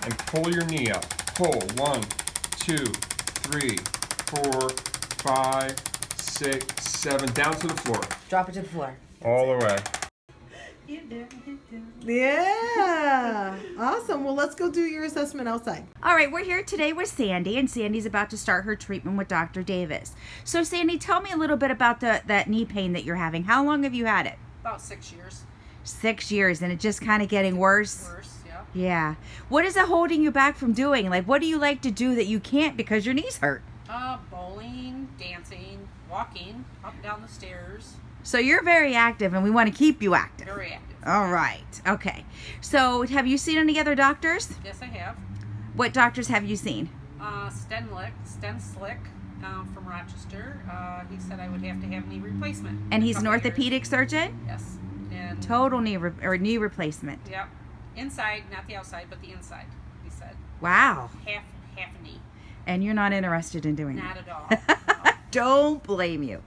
and pull your knee up. Pull. 1, 2, 3, 4, 5, 6, 7. Down to the floor. Drop it to the floor. All the way. Yeah. Awesome. Well, let's go do your assessment outside. All right, we're here today with Sandy, and Sandy's about to start her treatment with Dr. Davis. So, Sandy, tell me a little bit about that knee pain that you're having. How long have you had it? About 6 years. 6 years, and it's just kind of getting worse? Worse, yeah. Yeah. What is it holding you back from doing? Like, what do you like to do that you can't because your knees hurt? Bowling, dancing, walking, up and down the stairs. So you're very active, and we want to keep you active. Very active. All right. Okay. So have you seen any other doctors? Yes, I have. What doctors have you seen? Sten Slick from Rochester. He said I would have to have knee replacement. And in a he's an couple years. orthopedic surgeon? Yes. And Total knee replacement. Yep. Inside, not the outside, but the inside. He said Wow. half a knee. And you're not interested in doing Not that? at all. No. Don't blame you.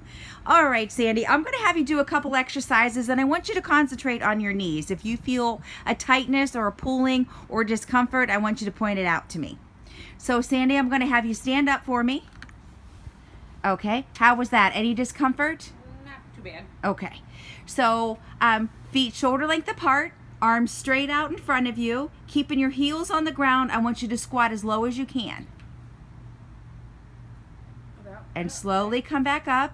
All right, Sandy, I'm going to have you do a couple exercises, and I want you to concentrate on your knees. If you feel a tightness or a pulling or discomfort, I want you to point it out to me. So, Sandy, I'm going to have you stand up for me. Okay. How was that? Any discomfort? Not too bad. Okay. So, feet shoulder length apart, arms straight out in front of you, keeping your heels on the ground. I want you to squat as low as you can. And slowly come back up.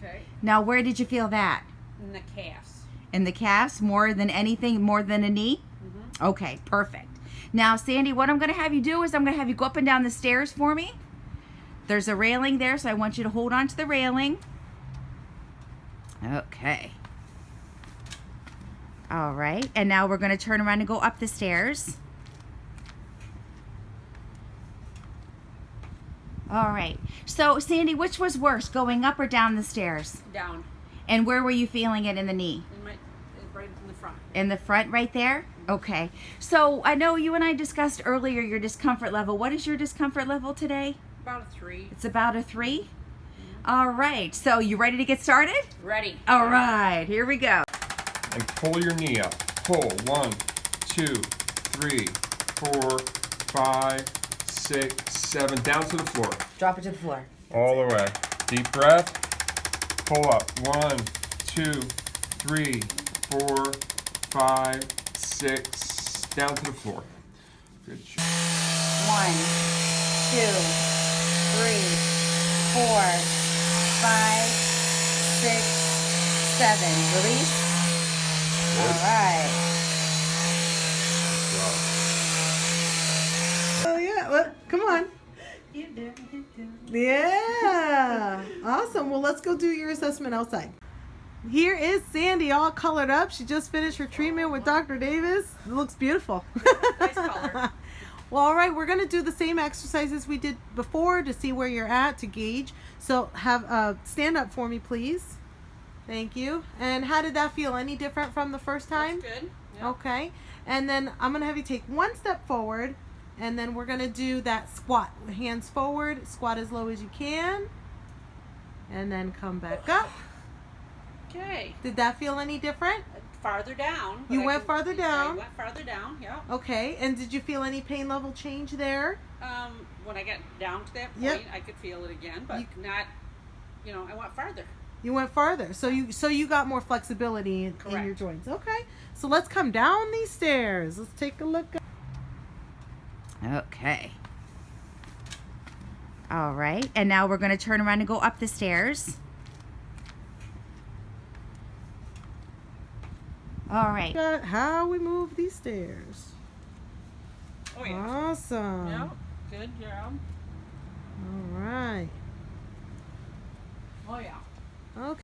Okay. Now, where did you feel that? In the calves. In the calves, more than anything, more than a knee? Mm-hmm. Okay, perfect. Now, Sandy, what I'm going to have you do is I'm going to have you go up and down the stairs for me. There's a railing there, so I want you to hold on to the railing. Okay. All right, and now we're going to turn around and go up the stairs. All right. So, Sandy, which was worse, going up or down the stairs? Down. And where were you feeling it in the knee? Right in the front. In the front right there? Okay. So, I know you and I discussed earlier your discomfort level. What is your discomfort level today? About a 3. It's about a 3? All right. So, you ready to get started? Ready. All right. Here we go. And pull your knee up. Pull. 1, 2, 3, 4, 5, 6, 7. Down to the floor. Drop it to the floor. All the way. Deep breath. Pull up. 1, 2, 3, 4, 5, 6. Down to the floor. Good job. 1, 2, 3, 4, 5, 6, 7. Release. All right. Oh, yeah. Well, come on. Yeah. Awesome. Well, let's go do your assessment outside. Here is Sandy all colored up. She just finished her treatment with Dr. Davis. It looks beautiful. Nice color. Well, all right. We're going to do the same exercises we did before to see where you're at, to gauge. So have stand up for me, please. Thank you. And how did that feel? Any different from the first time? That's good. Yep. Okay. And then I'm going to have you take one step forward, and then we're going to do that squat. Hands forward, squat as low as you can, and then come back up. Okay. Did that feel any different? Farther down. You went farther down? I went farther down, yeah. Okay. And did you feel any pain level change there? When I got down to that point, Yep. I could feel it again, but not, I went farther. You went farther. So you got more flexibility in your Correct. joints. Okay. So let's come down these stairs. Let's take a look. Okay. All right. And now we're going to turn around and go up the stairs. All right. Got how we move these stairs. Oh, yeah. Awesome. Yeah. Good job. All right. Oh, yeah. Okay.